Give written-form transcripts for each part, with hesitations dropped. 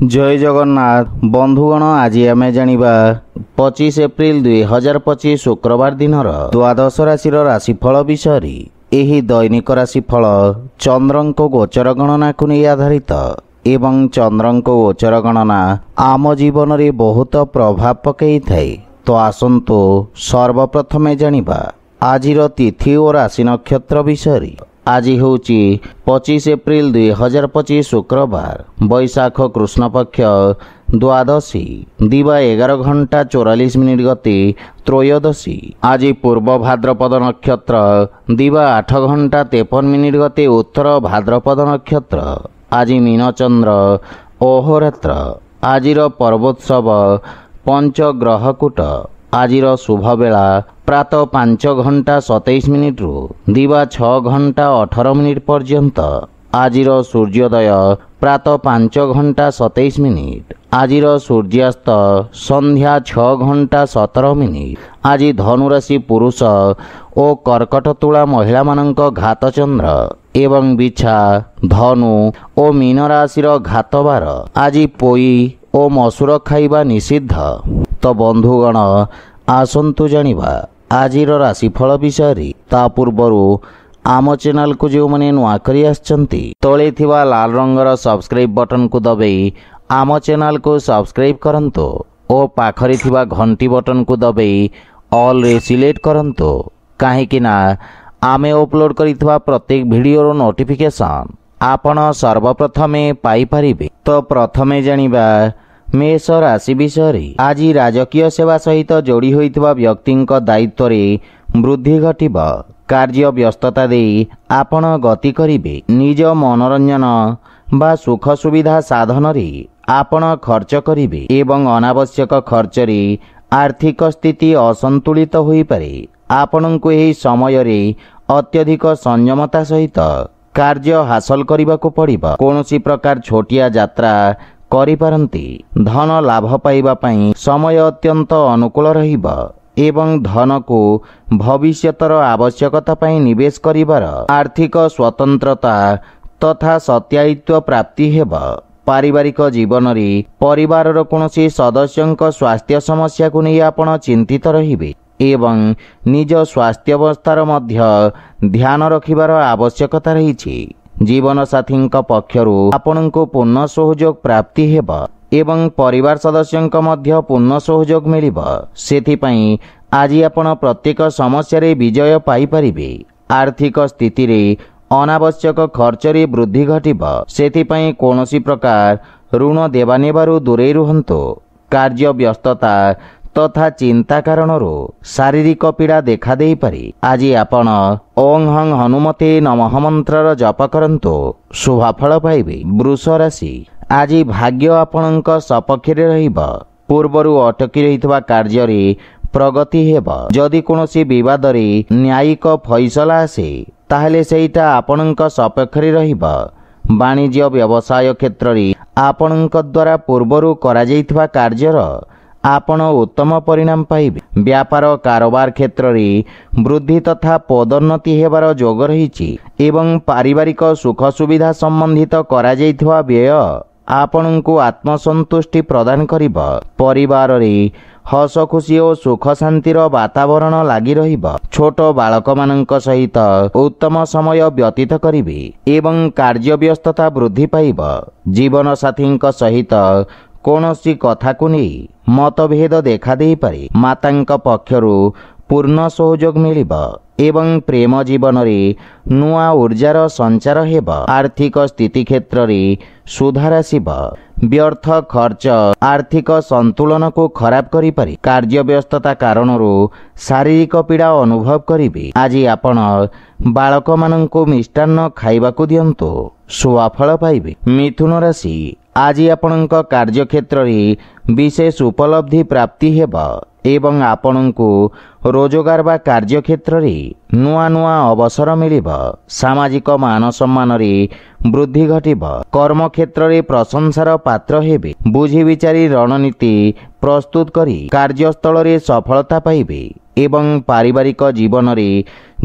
जय जगन्नाथ बंधुगण आज आम जानिबा 25 एप्रिल 2025 शुक्रवार दिन द्वादश राशि राशिफल विषय। एही दैनिक राशिफल चंद्रंको गोचर गणना को नहीं आधारित एवं चंद्रंको गोचर गणना आम जीवन में बहुत प्रभाव पकई थाए। तो आसंतु सर्वप्रथमे जानिबा आजिर तिथि और राशि नक्षत्र विषय। आज हूँ 25 एप्रिल 2025 शुक्रवार बैशाख कृष्ण पक्ष द्वादशी दिवा 11 घंटा 44 मिनिट गति त्रयोदशी। आज पूर्व भाद्रपद नक्षत्र दिवा 8 घंटा 53 मिनिट गति उत्तर भाद्रपद नक्षत्र। आज मीन चंद्र अहोरात्र। आजिर पर्वोत्सव पंचग्रहकूट। आजिर शुभ बेला प्रातः 5 घंटा 27 मिनिट रु दिवा 6 घंटा 18 मिनिट पर्यंत। आजिर सूर्योदय प्रातः 5 घंटा 27 मिनिट। आजिर सूर्यास्त संध्या 6 घंटा 17 मिनिट। आज धनुराशि पुरुष और कर्कट तुला महिला मानक घात चंद्र एवं बिछा धनु और मीन राशिर घात बार। आज पोई और मसूर खाइबा निषिद्ध। तो बंधुगण आसंतु जानिबा आजिर राशिफल विषय। ता पूर्वरु आम चैनल को जो मैंने नुआ करी आछंती तले थिबा लाल रंगर सब्सक्राइब बटन को दबाई आम चैनल को सब्सक्राइब करंतो और पाखरी थिबा घंटी बटन को दबाई ऑल रे सिलेक्ट करंतो काहेकि ना आमे अपलोड करिथबा प्रत्येक वीडियो नोटिफिकेशन आपण सर्वप्रथमे पाई परिबे। तो प्रथमे जानिबा मेष राशि विषय। आज राजकीय सेवा सहित जोड़ी होइतबा व्यक्तिंक दायित्व रे वृद्धि घटिब। कार्य व्यस्तता दे आपण गति करिबे। निज मनोरंजन बा सुख सुविधा साधन रे आपण खर्च करिबे एवं अनावश्यक खर्च रे आर्थिक स्थिति असंतुलित होई पारे। आपणको एही समय रे अत्यधिक संयमता सहित कार्य हासिल करबाको पड़िबो। कोनोसी प्रकार छोटिया यात्रा करिपारंती। धन लाभ पाइबा पई समय अत्यंत अनुकूल रहिबा एवं धन को भविष्यतर आवश्यकता पई निवेश करिबार आर्थिक स्वतंत्रता तथा सत्यायित्व प्राप्ति हेबा। पारिवारिक जीवन रे परिवारर कोनोसी सदस्यंक स्वास्थ्य समस्या को नहीं आपण चिंतित रहिबे एवं निज स्वास्थ्य अवस्थार मध्य ध्यान रखिबार आवश्यकता रहिछि। जीवन साथी पक्षरु आपनको पूर्ण सहयोग प्राप्ति हेबा एवं परिवार सदस्यंक मध्य पूर्ण सहयोग मिलिबा। सेथिपई आज आपण प्रत्येक समस्या रे विजय पाई परिबे। आर्थिक स्थिति रे अनावश्यक खर्च रे वृद्धि घटिबा। सेथिपई कोनोसी प्रकार ऋण देवा नेबारु दूरे रुहंतो। कार्य व्यस्तता तथा चिंता कारणरू शारीरिक पीड़ा देखा दे पारे। आज आपण ओं हं हनुमते नमः मंत्र जप करंतो शुभफल पाइबे। वृष राशि। आज भाग्य आपणक सपक्ष रे रहिबा। पूर्वरु अटकी रहितबा कार्य रे प्रगति हेबा। जदि कोनोसी विवाद रे न्यायिक फैसला आसे ताहेले सेइटा आपणक सपक्ष रे रहिबा। वाणिज्य व्यवसाय क्षेत्र रे आपणक द्वारा पूर्वरु करा जाइतबा कार्यर आपण उत्तम परिणाम पाइबे। व्यापार कारोबार क्षेत्र रे वृद्धि तथा पदोन्नति हेबार जोग रहिछि एवं पारिवारिक सुख सुविधा संबंधित करा जाइतबा व्यय आपणको आत्मसंतुष्टि प्रदान करिबा। परिवार रे हस खुशी और सुख शांतिर वातावरण लागि रहिबा। छोट बालक मानक सहित उत्तम समय व्यतीत करिबे एवं कार्य व्यस्तता वृद्धि पाइबा। जीवन साथींक सहित कोनोसी कथा को नहीं मतभेद देखा दे पारे। मातांक पक्षरु पूर्ण सहयोग मिलिबा एवं प्रेम जीवन रे नुआ ऊर्जार संचार हेबा। आर्थिक स्थिति क्षेत्र रे सुधार आसिबा। व्यर्थ खर्च आर्थिक संतुलन को खराब करि पारे। कार्य व्यस्तता कारणरू शारीरिक पीड़ा अनुभव करिबे। आज आपण बालक माननको मिष्टान्न खाइबाकू दियंतो शुभफल पाइबे। मिथुन राशि। आज आपणक कार्य क्षेत्र रे विशेष उपलब्धि प्राप्ति हेबा एवं आपणको रोजगार बा कार्य क्षेत्र रे नुआ नुआ अवसर मिलिबा। सामाजिक मान सम्मान रे वृद्धि घटिबा। कर्म क्षेत्र रे प्रशंसार पात्र हेबे। बुझी विचारी रणनीति ପ୍ରସ୍ତୁତ କରି କାର୍ଯ୍ୟସ୍ଥଳରେ ସଫଳତା ପାଇବେ ଏବଂ ପାରିବାରିକ ଜୀବନରେ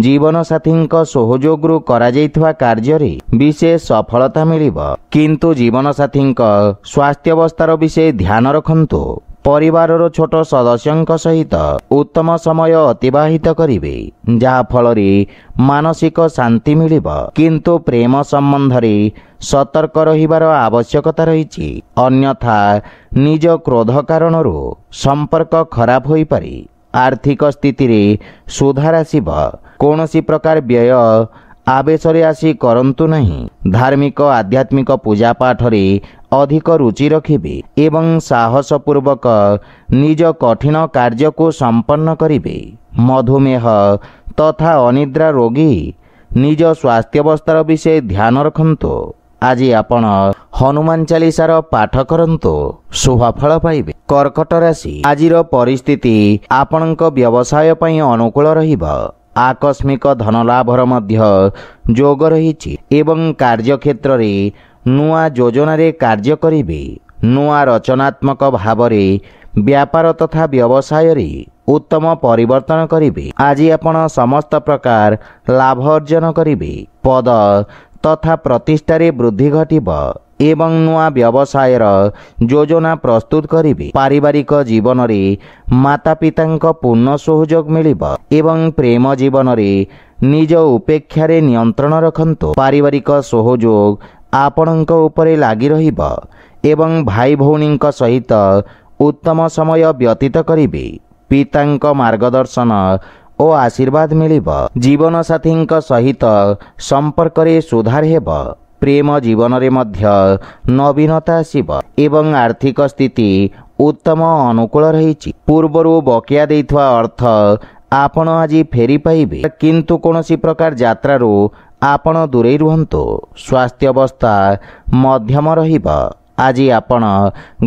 ଜୀବନସାଥୀଙ୍କ ସହଯୋଗରୁ କରାଯାଇଥିବା କାର୍ଯ୍ୟରେ ବିଶେଷ ସଫଳତା ମିଳିବ। କିନ୍ତୁ ଜୀବନସାଥୀଙ୍କ ସ୍ୱାସ୍ଥ୍ୟାବସ୍ଥାର ବିଷୟ ଧ୍ୟାନ ରଖନ୍ତୁ। ପରିବାରର ଛୋଟ ସଦସ୍ୟଙ୍କ ସହିତ ଉତ୍ତମ ସମୟ ଅତିବାହିତ କରିବେ, ଯାହା ଫଳରେ ମାନସିକ ଶାନ୍ତି ମିଳିବ। କିନ୍ତୁ ପ୍ରେମ ସମ୍ବନ୍ଧରେ ସତର୍କ ରହିବାର ଆବଶ୍ୟକତା ରହିଛି, ଅନ୍ୟଥା ନିଜ କ୍ରୋଧ କାରଣରୁ ସମ୍ପର୍କ ଖରାପ ହୋଇପାରେ। ଆର୍ଥିକ ସ୍ଥିତିରେ ସୁଧାର ଆସିବ। କୌଣସି ପ୍ରକାର ବ୍ୟୟ ଆବେଶରେ ଆସି କରନ୍ତୁ ନାହିଁ। ଧାର୍ମିକ ଆଧ୍ୟାତ୍ମିକ ପୂଜା ପାଠରେ ଅଧିକ ରୁଚି ରଖିବେ ଏବଂ ସାହସପୂର୍ବକ ନିଜ କଠିନ କାର୍ଯ୍ୟକୁ ସମ୍ପନ୍ନ କରିବେ। ମଧୁମେହ ତଥା ଅନିଦ୍ରା ରୋଗୀ ନିଜ ସ୍ୱାସ୍ଥ୍ୟାବସ୍ଥାର ବିଷୟ ଧ୍ୟାନ ରଖନ୍ତୁ। ଆଜି ଆପଣ ହନୁମାନ ଚାଳିଶାର ପାଠ କରନ୍ତୁ, ଶୁଭଫଳ ପାଇବେ। କର୍କଟ ରାଶି, ଆଜିର ପରିସ୍ଥିତି ଆପଣଙ୍କ ବ୍ୟବସାୟ ପାଇଁ ଅନୁକୂଳ ରହିବ। ଆକସ୍ମିକ ଧନଲାଭର ମଧ୍ୟ ଯୋଗ ରହିଛି ଏବଂ କାର୍ଯ୍ୟକ୍ଷେତ୍ରରେ ନୂଆ ଯୋଜନାରେ କାର୍ଯ୍ୟ କରିବେ। ନୂଆ ରଚନାତ୍ମକ ଭାବରେ ବ୍ୟାପାର ତଥା ବ୍ୟବସାୟରେ ଉତ୍ତମ ପରିବର୍ତ୍ତନ କରିବେ। ଆଜି ଆପଣ ସମସ୍ତ ପ୍ରକାର ଲାଭ ଅର୍ଜନ କରିବେ। ପଦ ତଥା ପ୍ରତିଷ୍ଠାରେ ବୃଦ୍ଧି ଘଟିବ ଏବଂ ନୂଆ ବ୍ୟବସାୟର ଯୋଜନା ପ୍ରସ୍ତୁତ କରିବେ। ପାରିବାରିକ ଜୀବନରେ ମାତାପିତାଙ୍କ ପୂର୍ଣ୍ଣ ସହଯୋଗ ମିଳିବ ଏବଂ ପ୍ରେମ ଜୀବନରେ ନିଜ ଉପେକ୍ଷାରେ ନିୟନ୍ତ୍ରଣ ରଖନ୍ତୁ। ପାରିବାରିକ ସହଯୋଗ ଆପଣଙ୍କ ଉପରେ ଲାଗି ରହିବ ଏବଂ ଭାଇ ଭଉଣୀଙ୍କ ସହିତ ଉତ୍ତମ ସମୟ ବ୍ୟତୀତ କରିବେ। ପିତାଙ୍କ ମାର୍ଗଦର୍ଶନ ଓ ଆଶୀର୍ବାଦ ମିଳିବ। ଜୀବନସାଥୀଙ୍କ ସହିତ ସମ୍ପର୍କରେ ସୁଧାର ହେବ। ପ୍ରେମ ଜୀବନରେ ମଧ୍ୟ ନବୀନତା ଆସିବ ଏବଂ ଆର୍ଥିକ ସ୍ଥିତି ଉତ୍ତମ ଅନୁକୂଳ ରହିଛି। ପୂର୍ବରୁ ବକେୟା ଦେଇଥିବା ଅର୍ଥ ଆପଣ ଆଜି ଫେରି ପାଇବେ, କିନ୍ତୁ କୌଣସି ପ୍ରକାର ଯାତ୍ରାରୁ ଆପଣ ଦୂରେଇ ରୁହନ୍ତୁ। ସ୍ୱାସ୍ଥ୍ୟାବସ୍ଥା ମଧ୍ୟମ ରହିବ। ଆଜି ଆପଣ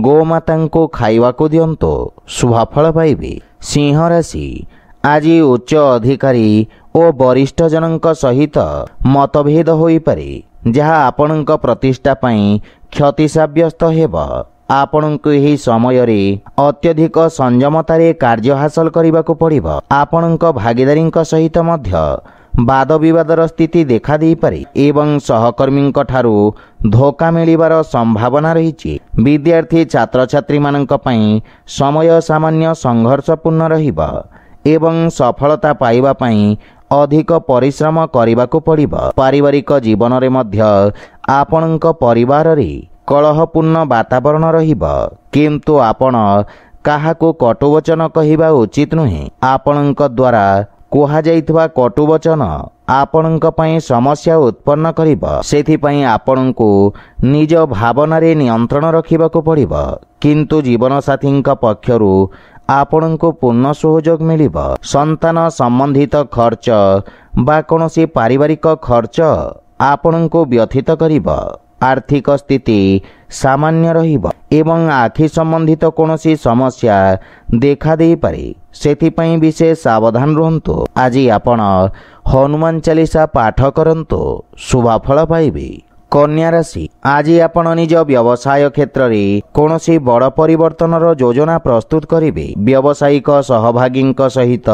ଗୋମାତାଙ୍କୁ ଖାଇବାକୁ ଦିଅନ୍ତୁ, ଶୁଭଫଳ ପାଇବେ। ସିଂହ ରାଶି, ଆଜି ଉଚ୍ଚ ଅଧିକାରୀ ଓ ବରିଷ୍ଠ ଜଣଙ୍କ ସହିତ ମତଭେଦ ହୋଇପାରେ, ଯାହା ଆପଣଙ୍କ ପ୍ରତିଷ୍ଠା ପାଇଁ କ୍ଷତି ସାବ୍ୟସ୍ତ ହେବ। ଆପଣଙ୍କୁ ଏହି ସମୟରେ ଅତ୍ୟଧିକ ସଂଯମତାରେ କାର୍ଯ୍ୟ ହାସଲ କରିବାକୁ ପଡ଼ିବ। ଆପଣଙ୍କ ଭାଗିଦାରୀଙ୍କ ସହିତ ମଧ୍ୟ ବାଦ ବିବାଦର ସ୍ଥିତି ଦେଖା ଦେଇପାରେ ଏବଂ ସହକର୍ମୀଙ୍କ ଠାରୁ ଧୋକା ମିଳିବାର ସମ୍ଭାବନା ରହିଛି। ବିଦ୍ୟାର୍ଥୀ ଛାତ୍ରଛାତ୍ରୀମାନଙ୍କ ପାଇଁ ସମୟ ସାମାନ୍ୟ ସଂଘର୍ଷପୂର୍ଣ୍ଣ ରହିବ ଏବଂ ସଫଳତା ପାଇବା ପାଇଁ ଅଧିକ ପରିଶ୍ରମ କରିବାକୁ ପଡ଼ିବ। ପାରିବାରିକ ଜୀବନରେ ମଧ୍ୟ ଆପଣଙ୍କ ପରିବାରରେ କଳହପୂର୍ଣ୍ଣ ବାତାବରଣ ରହିବ, କିନ୍ତୁ ଆପଣ କାହାକୁ କଟୁବଚନ କହିବା ଉଚିତ ନୁହେଁ। ଆପଣଙ୍କ ଦ୍ୱାରା କୁହାଯାଇଥିବା କଟୁବଚନ ଆପଣଙ୍କ ପାଇଁ ସମସ୍ୟା ଉତ୍ପନ୍ନ କରିବ। ସେଥିପାଇଁ ଆପଣଙ୍କୁ ନିଜ ଭାବନାରେ ନିୟନ୍ତ୍ରଣ ରଖିବାକୁ ପଡ଼ିବ। କିନ୍ତୁ ଜୀବନସାଥୀଙ୍କ ପକ୍ଷରୁ ଆପଣଙ୍କୁ ପୂର୍ଣ୍ଣ ସହଯୋଗ ମିଳିବ। ସନ୍ତାନ ସମ୍ବନ୍ଧିତ ଖର୍ଚ୍ଚ ବା କୌଣସି ପାରିବାରିକ ଖର୍ଚ୍ଚ ଆପଣଙ୍କୁ ବ୍ୟଥିତ କରିବ। ଆର୍ଥିକ ସ୍ଥିତି ସାମାନ୍ୟ ରହିବ ଏବଂ ଆଖି ସମ୍ବନ୍ଧିତ କୌଣସି ସମସ୍ୟା ଦେଖା ଦେଇପାରେ, ସେଥିପାଇଁ ବିଶେଷ ସାବଧାନ ରୁହନ୍ତୁ। ଆଜି ଆପଣ ହନୁମାନ ଚାଳିଶା ପାଠ କରନ୍ତୁ, ଶୁଭଫଳ ପାଇବେ। କନ୍ୟା ରାଶି, ଆଜି ଆପଣ ନିଜ ବ୍ୟବସାୟ କ୍ଷେତ୍ରରେ କୌଣସି ବଡ଼ ପରିବର୍ତ୍ତନର ଯୋଜନା ପ୍ରସ୍ତୁତ କରିବେ। ବ୍ୟବସାୟିକ ସହଭାଗୀଙ୍କ ସହିତ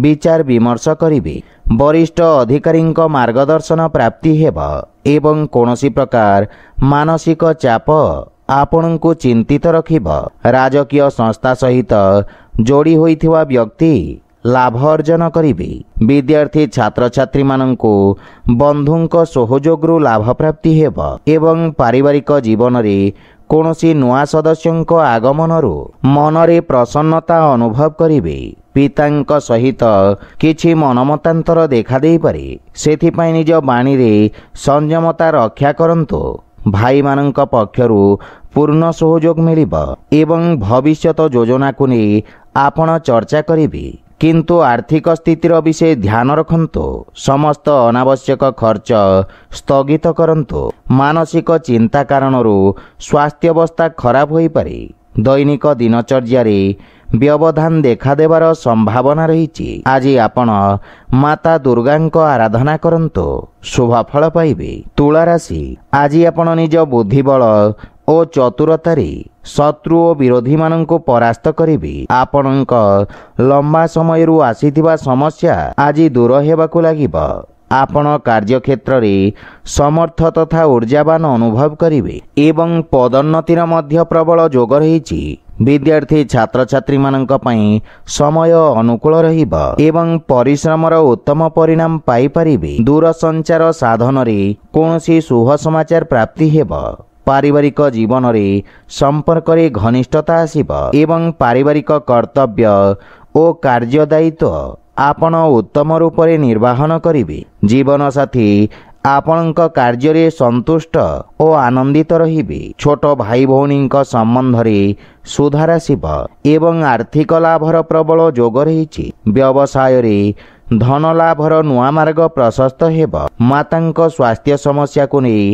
ବିଚାର ବିମର୍ଶ କରିବେ। ବରିଷ୍ଠ ଅଧିକାରୀଙ୍କ ମାର୍ଗଦର୍ଶନ ପ୍ରାପ୍ତି ହେବ ଏବଂ କୌଣସି ପ୍ରକାର ମାନସିକ ଚାପ ଆପଣଙ୍କୁ ଚିନ୍ତିତ ରଖିବ। ରାଜକୀୟ ସଂସ୍ଥା ସହିତ ଯୋଡ଼ି ହୋଇଥିବା ବ୍ୟକ୍ତି ଲାଭ ଅର୍ଜନ କରିବେ। ବିଦ୍ୟାର୍ଥୀ ଛାତ୍ରଛାତ୍ରୀମାନଙ୍କୁ ବନ୍ଧୁଙ୍କ ସହଯୋଗରୁ ଲାଭ ପ୍ରାପ୍ତି ହେବ ଏବଂ ପାରିବାରିକ ଜୀବନରେ କୌଣସି ନୂଆ ସଦସ୍ୟଙ୍କ ଆଗମନରୁ ମନରେ ପ୍ରସନ୍ନତା ଅନୁଭବ କରିବେ। ପିତାଙ୍କ ସହିତ କିଛି ମନମତାନ୍ତର ଦେଖାଦେଇପାରେ, ସେଥିପାଇଁ ନିଜ ବାଣୀରେ ସଂଯମତା ରକ୍ଷା କରନ୍ତୁ। ଭାଇମାନଙ୍କ ପକ୍ଷରୁ ପୂର୍ଣ୍ଣ ସହଯୋଗ ମିଳିବ ଏବଂ ଭବିଷ୍ୟତ ଯୋଜନାକୁ ନେଇ ଆପଣ ଚର୍ଚ୍ଚା କରିବେ। କିନ୍ତୁ ଆର୍ଥିକ ସ୍ଥିତିର ବିଷୟ ଧ୍ୟାନ ରଖନ୍ତୁ। ସମସ୍ତ ଅନାବଶ୍ୟକ ଖର୍ଚ୍ଚ ସ୍ଥଗିତ କରନ୍ତୁ। ମାନସିକ ଚିନ୍ତା କାରଣରୁ ସ୍ୱାସ୍ଥ୍ୟାବସ୍ଥା ଖରାପ ହୋଇପାରେ। ଦୈନିକ ଦିନଚର୍ଯ୍ୟାରେ ବ୍ୟବଧାନ ଦେଖାଦେବାର ସମ୍ଭାବନା ରହିଛି। ଆଜି ଆପଣ ମାତା ଦୁର୍ଗାଙ୍କ ଆରାଧନା କରନ୍ତୁ, ଶୁଭଫଳ ପାଇବେ। ତୁଳା ରାଶି, ଆଜି ଆପଣ ନିଜ ବୁଦ୍ଧିବଳ ଓ ଚତୁରତାରେ ଶତ୍ରୁ ଓ ବିରୋଧୀମାନଙ୍କୁ ପରାସ୍ତ କରିବେ। ଆପଣଙ୍କ ଲମ୍ବା ସମୟରୁ ଆସିଥିବା ସମସ୍ୟା ଆଜି ଦୂର ହେବାକୁ ଲାଗିବ। ଆପଣ କାର୍ଯ୍ୟକ୍ଷେତ୍ରରେ ସମର୍ଥ ତଥା ଊର୍ଜାବାନ ଅନୁଭବ କରିବେ ଏବଂ ପଦୋନ୍ନତିର ମଧ୍ୟ ପ୍ରବଳ ଯୋଗ ରହିଛି। ବିଦ୍ୟାର୍ଥୀ ଛାତ୍ରଛାତ୍ରୀମାନଙ୍କ ପାଇଁ ସମୟ ଅନୁକୂଳ ରହିବ ଏବଂ ପରିଶ୍ରମର ଉତ୍ତମ ପରିଣାମ ପାଇପାରିବେ। ଦୂରସଞ୍ଚାର ସାଧନରେ କୌଣସି ଶୁଭ ସମାଚାର ପ୍ରାପ୍ତି ହେବ। ପାରିବାରିକ ଜୀବନରେ ସମ୍ପର୍କରେ ଘନିଷ୍ଠତା ଆସିବ ଏବଂ ପାରିବାରିକ କର୍ତ୍ତବ୍ୟ ଓ କାର୍ଯ୍ୟ ଦାୟିତ୍ୱ ଆପଣ ଉତ୍ତମ ରୂପରେ ନିର୍ବାହନ କରିବେ। ଜୀବନସାଥୀ ଆପଣଙ୍କ କାର୍ଯ୍ୟରେ ସନ୍ତୁଷ୍ଟ ଓ ଆନନ୍ଦିତ ରହିବେ। ଛୋଟ ଭାଇ ଭଉଣୀଙ୍କ ସମ୍ବନ୍ଧରେ ସୁଧାର ଆସିବ ଏବଂ ଆର୍ଥିକ ଲାଭର ପ୍ରବଳ ଯୋଗ ରହିଛି। ବ୍ୟବସାୟରେ ଧନ ଲାଭର ନୂଆ ମାର୍ଗ ପ୍ରଶସ୍ତ ହେବ। ମାତାଙ୍କ ସ୍ୱାସ୍ଥ୍ୟ ସମସ୍ୟାକୁ ନେଇ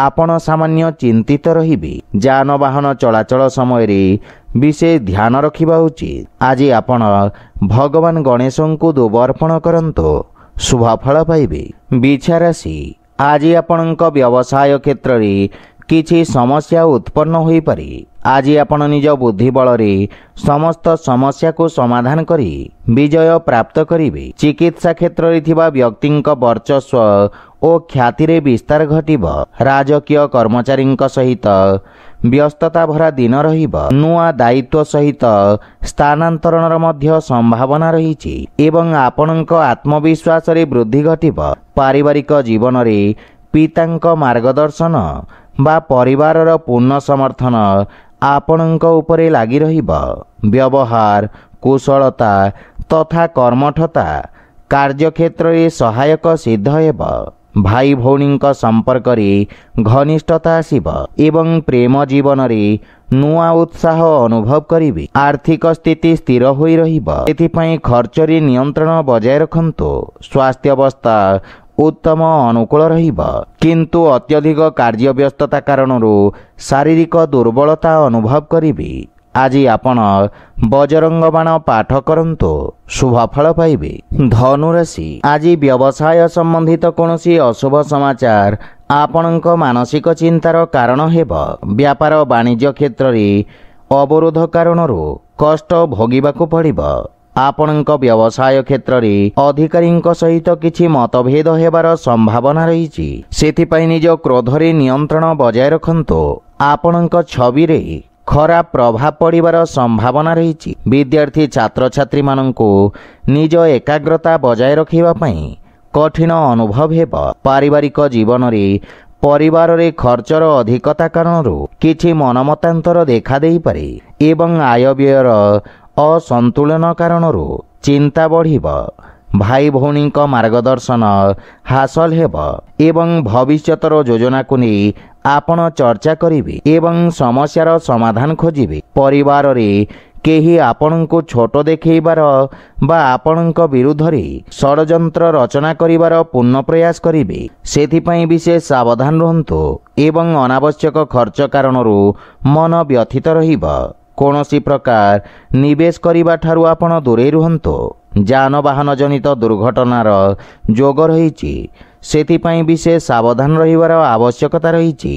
ଆପଣ ସାମାନ୍ୟ ଚିନ୍ତିତ ରହିବେ। ଯାନବାହନ ଚଳାଚଳ ସମୟରେ ବିଶେଷ ଧ୍ୟାନ ରଖିବା ଉଚିତ। ଆଜି ଆପଣ ଭଗବାନ ଗଣେଶଙ୍କୁ ଦୁବ ଅର୍ପଣ କରନ୍ତୁ, ଶୁଭଫଳ ପାଇବେ। ବିଛା ରାଶି, ଆଜି ଆପଣଙ୍କ ବ୍ୟବସାୟ କ୍ଷେତ୍ରରେ କିଛି ସମସ୍ୟା ଉତ୍ପନ୍ନ ହୋଇପାରେ। ଆଜି ଆପଣ ନିଜ ବୁଦ୍ଧି ବଳରେ ସମସ୍ତ ସମସ୍ୟାକୁ ସମାଧାନ କରି ବିଜୟ ପ୍ରାପ୍ତ କରିବେ। ଚିକିତ୍ସା କ୍ଷେତ୍ରରେ ଥିବା ବ୍ୟକ୍ତିଙ୍କ ବର୍ଚସ୍ୱ ଓ ଖ୍ୟାତିରେ ବିସ୍ତାର ଘଟିବ। ରାଜକୀୟ କର୍ମଚାରୀଙ୍କ ସହିତ ବ୍ୟସ୍ତତା ଭରା ଦିନ ରହିବ। ନୂଆ ଦାୟିତ୍ୱ ସହିତ ସ୍ଥାନାନ୍ତରଣର ମଧ୍ୟ ସମ୍ଭାବନା ରହିଛି ଏବଂ ଆପଣଙ୍କ ଆତ୍ମବିଶ୍ୱାସରେ ବୃଦ୍ଧି ଘଟିବ। ପାରିବାରିକ ଜୀବନରେ ପିତାଙ୍କ ମାର୍ଗଦର୍ଶନ ବା ପରିବାରର ପୂର୍ଣ୍ଣ ସମର୍ଥନ ଆପଣଙ୍କ ଉପରେ ଲାଗି ରହିବ। ବ୍ୟବହାର କୁଶଳତା ତଥା କର୍ମଠତା କାର୍ଯ୍ୟକ୍ଷେତ୍ରରେ ସହାୟକ ସିଦ୍ଧ ହେବ। ଭାଇ ଭଉଣୀଙ୍କ ସମ୍ପର୍କରେ ଘନିଷ୍ଠତା ଆସିବ ଏବଂ ପ୍ରେମ ଜୀବନରେ ନୂଆ ଉତ୍ସାହ ଅନୁଭବ କରିବେ। ଆର୍ଥିକ ସ୍ଥିତି ସ୍ଥିର ହୋଇ ରହିବ, ଏଥିପାଇଁ ଖର୍ଚ୍ଚରେ ନିୟନ୍ତ୍ରଣ ବଜାୟ ରଖନ୍ତୁ। ସ୍ୱାସ୍ଥ୍ୟାବସ୍ଥା ଉତ୍ତମ ଅନୁକୂଳ ରହିବ, କିନ୍ତୁ ଅତ୍ୟଧିକ କାର୍ଯ୍ୟବ୍ୟସ୍ତତା କାରଣରୁ ଶାରୀରିକ ଦୁର୍ବଳତା ଅନୁଭବ କରିବେ। ଆଜି ଆପଣ ବଜରଙ୍ଗ ବାଣ ପାଠ କରନ୍ତୁ, ଶୁଭଫଳ ପାଇବେ। ଧନୁରାଶି, ଆଜି ବ୍ୟବସାୟ ସମ୍ବନ୍ଧିତ କୌଣସି ଅଶୁଭ ସମାଚାର ଆପଣଙ୍କ ମାନସିକ ଚିନ୍ତାର କାରଣ ହେବ। ବ୍ୟାପାର ବାଣିଜ୍ୟ କ୍ଷେତ୍ରରେ ଅବରୋଧ କାରଣରୁ କଷ୍ଟ ଭୋଗିବାକୁ ପଡ଼ିବ। ଆପଣଙ୍କ ବ୍ୟବସାୟ କ୍ଷେତ୍ରରେ ଅଧିକାରୀଙ୍କ ସହିତ କିଛି ମତଭେଦ ହେବାର ସମ୍ଭାବନା ରହିଛି, ସେଥିପାଇଁ ନିଜ କ୍ରୋଧରେ ନିୟନ୍ତ୍ରଣ ବଜାୟ ରଖନ୍ତୁ। ଆପଣଙ୍କ ଛବିରେ ଖରାପ ପ୍ରଭାବ ପଡ଼ିବାର ସମ୍ଭାବନା ରହିଛି। ବିଦ୍ୟାର୍ଥୀ ଛାତ୍ରଛାତ୍ରୀମାନଙ୍କୁ ନିଜ ଏକାଗ୍ରତା ବଜାୟ ରଖିବା ପାଇଁ କଠିନ ଅନୁଭବ ହେବ। ପାରିବାରିକ ଜୀବନରେ ପରିବାରରେ ଖର୍ଚ୍ଚର ଅଧିକତା କାରଣରୁ କିଛି ମନମତାନ୍ତର ଦେଖାଦେଇପାରେ ଏବଂ ଆୟ ବ୍ୟୟର ଅସନ୍ତୁଳନ କାରଣରୁ ଚିନ୍ତା ବଢ଼ିବ। ଭାଇ ଭଉଣୀଙ୍କ ମାର୍ଗଦର୍ଶନ ହାସଲ ହେବ ଏବଂ ଭବିଷ୍ୟତର ଯୋଜନାକୁ ନେଇ ଆପଣ ଚର୍ଚ୍ଚା କରିବେ ଏବଂ ସମସ୍ୟାର ସମାଧାନ ଖୋଜିବେ। ପରିବାରରେ କେହି ଆପଣଙ୍କୁ ଛୋଟ ଦେଖାଇବାର ବା ଆପଣଙ୍କ ବିରୁଦ୍ଧରେ ଷଡ଼ଯନ୍ତ୍ର ରଚନା କରିବାର ପୂର୍ଣ୍ଣ ପ୍ରୟାସ କରିବେ, ସେଥିପାଇଁ ବିଶେଷ ସାବଧାନ ରୁହନ୍ତୁ ଏବଂ ଅନାବଶ୍ୟକ ଖର୍ଚ୍ଚ କାରଣରୁ ମନ ବ୍ୟଥିତ ରହିବ। କୌଣସି ପ୍ରକାର ନିବେଶ କରିବା ଠାରୁ ଆପଣ ଦୂରେଇ ରୁହନ୍ତୁ। ଯାନବାହନ ଜନିତ ଦୁର୍ଘଟଣାର ଯୋଗ ରହିଛି, ସେଥିପାଇଁ ବିଶେଷ ସାବଧାନ ରହିବାର ଆବଶ୍ୟକତା ରହିଛି।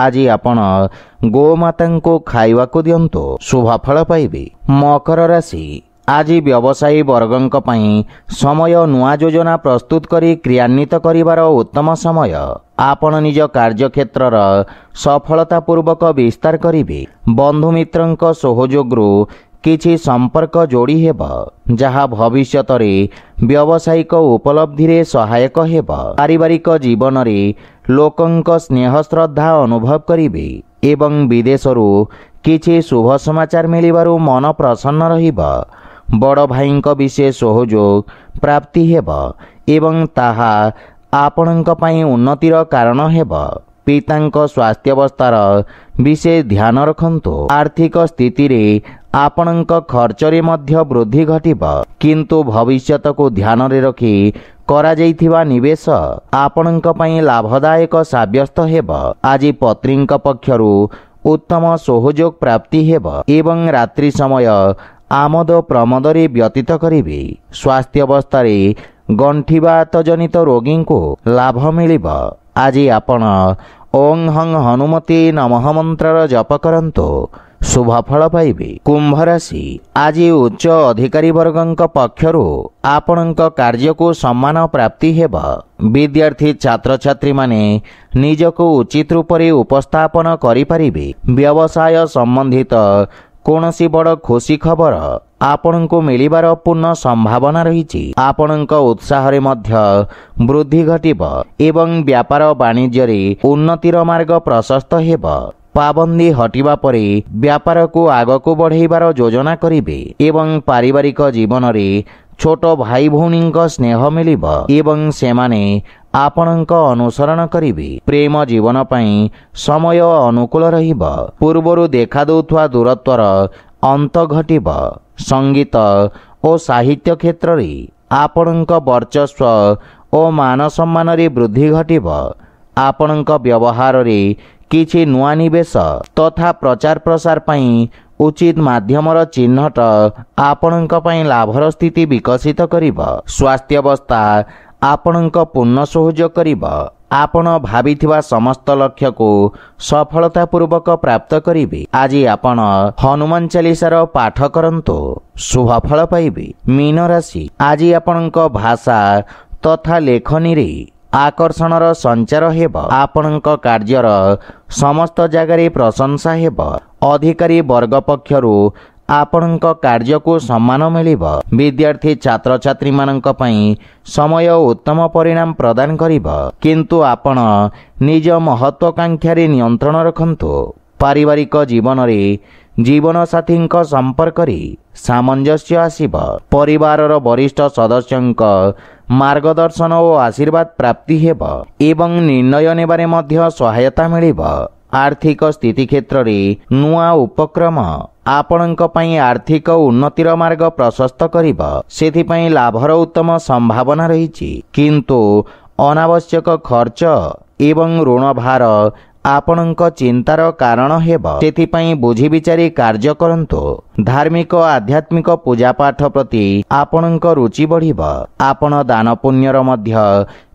ଆଜି ଆପଣ ଗୋମାତାଙ୍କୁ ଖାଇବାକୁ ଦିଅନ୍ତୁ, ଶୁଭଫଳ ପାଇବେ। ମକର ରାଶି, ଆଜି ବ୍ୟବସାୟୀ ବର୍ଗଙ୍କ ପାଇଁ ସମୟ ନୂଆ ଯୋଜନା ପ୍ରସ୍ତୁତ କରି କ୍ରିୟାନ୍ୱିତ କରିବାର ଉତ୍ତମ ସମୟ। ଆପଣ ନିଜ କାର୍ଯ୍ୟକ୍ଷେତ୍ରର ସଫଳତାପୂର୍ବକ ବିସ୍ତାର କରିବେ। ବନ୍ଧୁମିତ୍ରଙ୍କ ସହଯୋଗରୁ କିଛି ସମ୍ପର୍କ ଯୋଡ଼ି ହେବ, ଯାହା ଭବିଷ୍ୟତରେ ବ୍ୟବସାୟିକ ଉପଲବ୍ଧିରେ ସହାୟକ ହେବ। ପାରିବାରିକ ଜୀବନରେ ଲୋକଙ୍କ ସ୍ନେହ ଶ୍ରଦ୍ଧା ଅନୁଭବ କରିବେ ଏବଂ ବିଦେଶରୁ କିଛି ଶୁଭ ସମାଚାର ମିଳିବାରୁ ମନ ପ୍ରସନ୍ନ ରହିବ। ବଡ଼ ଭାଇଙ୍କ ବିଶେଷ ସହଯୋଗ ପ୍ରାପ୍ତି ହେବ ଏବଂ ତାହା ଆପଣଙ୍କ ପାଇଁ ଉନ୍ନତିର କାରଣ ହେବ। ପିତାଙ୍କ ସ୍ୱାସ୍ଥ୍ୟାବସ୍ଥାର ବିଶେଷ ଧ୍ୟାନ ରଖନ୍ତୁ। ଆର୍ଥିକ ସ୍ଥିତିରେ ଆପଣଙ୍କ ଖର୍ଚ୍ଚରେ ମଧ୍ୟ ବୃଦ୍ଧି ଘଟିବ, କିନ୍ତୁ ଭବିଷ୍ୟତକୁ ଧ୍ୟାନରେ ରଖି କରାଯାଇଥିବା ନିବେଶ ଆପଣଙ୍କ ପାଇଁ ଲାଭଦାୟକ ସାବ୍ୟସ୍ତ ହେବ। ଆଜି ପତ୍ନୀଙ୍କ ପକ୍ଷରୁ ଉତ୍ତମ ସହଯୋଗ ପ୍ରାପ୍ତି ହେବ ଏବଂ ରାତ୍ରି ସମୟ ଆମୋଦ ପ୍ରମୋଦରେ ବ୍ୟତୀତ କରିବେ। ସ୍ୱାସ୍ଥ୍ୟାବସ୍ଥାରେ ଗଣ୍ଠିବାତ ଜନିତ ରୋଗୀଙ୍କୁ ଲାଭ ମିଳିବ। ଆଜି ଆପଣ ଓଂ ହଂ ହନୁମତି ନମଃ ମନ୍ତ୍ରର ଜପ କରନ୍ତୁ, ଶୁଭ ଫଳ ପାଇବେ। କୁମ୍ଭ ରାଶି, ଆଜି ଉଚ୍ଚ ଅଧିକାରୀ ବର୍ଗଙ୍କ ପକ୍ଷରୁ ଆପଣଙ୍କ କାର୍ଯ୍ୟକୁ ସମ୍ମାନ ପ୍ରାପ୍ତି ହେବ। ବିଦ୍ୟାର୍ଥୀ ଛାତ୍ରଛାତ୍ରୀମାନେ ନିଜକୁ ଉଚିତ ରୂପରେ ଉପସ୍ଥାପନ କରିପାରିବେ। ବ୍ୟବସାୟ ସମ୍ବନ୍ଧିତ କୌଣସି ବଡ଼ ଖୁସି ଖବର ଆପଣଙ୍କୁ ମିଳିବାର ପୂର୍ଣ୍ଣ ସମ୍ଭାବନା ରହିଛି। ଆପଣଙ୍କ ଉତ୍ସାହରେ ମଧ୍ୟ ବୃଦ୍ଧି ଘଟିବ ଏବଂ ବ୍ୟାପାର ବାଣିଜ୍ୟରେ ଉନ୍ନତିର ମାର୍ଗ ପ୍ରଶସ୍ତ ହେବ। ପାବନ୍ଦୀ ହଟିବା ପରେ ବ୍ୟାପାରକୁ ଆଗକୁ ବଢ଼ାଇବାର ଯୋଜନା କରିବେ ଏବଂ ପାରିବାରିକ ଜୀବନରେ ଛୋଟ ଭାଇ ଭଉଣୀଙ୍କ ସ୍ନେହ ମିଳିବ ଏବଂ ସେମାନେ ଆପଣଙ୍କ ଅନୁସରଣ କରିବେ। ପ୍ରେମ ଜୀବନ ପାଇଁ ସମୟ ଅନୁକୂଳ ରହିବ। ପୂର୍ବରୁ ଦେଖାଦେଉଥିବା ଦୂରତ୍ୱର ଅନ୍ତ ଘଟିବ। ସଙ୍ଗୀତ ଓ ସାହିତ୍ୟ କ୍ଷେତ୍ରରେ ଆପଣଙ୍କ ବର୍ଚସ୍ୱ ଓ ମାନ ସମ୍ମାନରେ ବୃଦ୍ଧି ଘଟିବ। ଆପଣଙ୍କ ବ୍ୟବହାରରେ କିଛି ନୂଆ ନିବେଶ ତଥା ପ୍ରଚାର ପ୍ରସାର ପାଇଁ ଉଚିତ ମାଧ୍ୟମର ଚିହ୍ନଟ ଆପଣଙ୍କ ପାଇଁ ଲାଭର ସ୍ଥିତି ବିକଶିତ କରିବ। ସ୍ୱାସ୍ଥ୍ୟାବସ୍ଥା ଆପଣଙ୍କ ପୂର୍ଣ୍ଣ ସହଯୋଗ କରିବ। ଆପଣ ଭାବିଥିବା ସମସ୍ତ ଲକ୍ଷ୍ୟକୁ ସଫଳତାପୂର୍ବକ ପ୍ରାପ୍ତ କରିବେ। ଆଜି ଆପଣ ହନୁମାନ ଚାଳିଶାର ପାଠ କରନ୍ତୁ, ଶୁଭ ଫଳ ପାଇବେ। ମୀନ ରାଶି, ଆଜି ଆପଣଙ୍କ ଭାଷା ତଥା ଲେଖନୀରେ ଆକର୍ଷଣର ସଞ୍ଚାର ହେବ। ଆପଣଙ୍କ କାର୍ଯ୍ୟର ସମସ୍ତ ଜାଗାରେ ପ୍ରଶଂସା ହେବ। ଅଧିକାରୀ ବର୍ଗ ପକ୍ଷରୁ ଆପଣଙ୍କ କାର୍ଯ୍ୟକୁ ସମ୍ମାନ ମିଳିବ। ବିଦ୍ୟାର୍ଥୀ ଛାତ୍ରଛାତ୍ରୀମାନଙ୍କ ପାଇଁ ସମୟ ଉତ୍ତମ ପରିଣାମ ପ୍ରଦାନ କରିବ, କିନ୍ତୁ ଆପଣ ନିଜ ମହତ୍ୱାକାଂକ୍ଷାରେ ନିୟନ୍ତ୍ରଣ ରଖନ୍ତୁ। ପାରିବାରିକ ଜୀବନରେ ଜୀବନସାଥୀଙ୍କ ସମ୍ପର୍କରେ ସାମଞ୍ଜସ୍ୟ ଆସିବ। ପରିବାରର ବରିଷ୍ଠ ସଦସ୍ୟଙ୍କ ମାର୍ଗଦର୍ଶନ ଓ ଆଶୀର୍ବାଦ ପ୍ରାପ୍ତି ହେବ ଏବଂ ନିର୍ଣ୍ଣୟ ନେବାରେ ମଧ୍ୟ ସହାୟତା ମିଳିବ। ଆର୍ଥିକ ସ୍ଥିତି କ୍ଷେତ୍ରରେ ନୂଆ ଉପକ୍ରମ ଆପଣଙ୍କ ପାଇଁ ଆର୍ଥିକ ଉନ୍ନତିର ମାର୍ଗ ପ୍ରଶସ୍ତ କରିବ। ସେଥିପାଇଁ ଲାଭର ଉତ୍ତମ ସମ୍ଭାବନା ରହିଛି, କିନ୍ତୁ ଅନାବଶ୍ୟକ ଖର୍ଚ୍ଚ ଏବଂ ଋଣ ଭାର ଆପଣଙ୍କ ଚିନ୍ତାର କାରଣ ହେବ। ସେଥିପାଇଁ ବୁଝି ବିଚାରି କାର୍ଯ୍ୟ କରନ୍ତୁ। ଧାର୍ମିକ ଆଧ୍ୟାତ୍ମିକ ପୂଜାପାଠ ପ୍ରତି ଆପଣଙ୍କ ରୁଚି ବଢ଼ିବ। ଆପଣ ଦାନ ପୁଣ୍ୟର ମଧ୍ୟ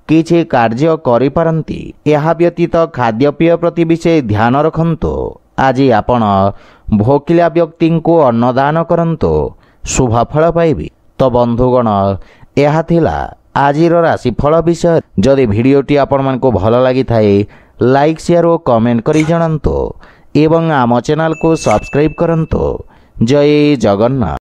କିଛି କାର୍ଯ୍ୟ କରିପାରନ୍ତି। ଏହା ବ୍ୟତୀତ ଖାଦ୍ୟପେୟ ପ୍ରତି ବିଶେଷ ଧ୍ୟାନ ରଖନ୍ତୁ। ଆଜି ଆପଣ ଭୋକିଲା ବ୍ୟକ୍ତିଙ୍କୁ ଅନ୍ନଦାନ କରନ୍ତୁ, ଶୁଭ ଫଳ ପାଇବେ। ତ ବନ୍ଧୁଗଣ, ଏହା ଥିଲା ଆଜିର ରାଶିଫଳ ବିଷୟ। ଯଦି ଭିଡ଼ିଓଟି ଆପଣମାନଙ୍କୁ ଭଲ ଲାଗିଥାଏ, ଲାଇକ୍ ସେୟାର ଓ କମେଣ୍ଟ କରି ଜଣାନ୍ତୁ ଏବଂ ଆମ ଚ୍ୟାନେଲକୁ ସବସ୍କ୍ରାଇବ୍ କରନ୍ତୁ। ଜୟ ଜଗନ୍ନାଥ।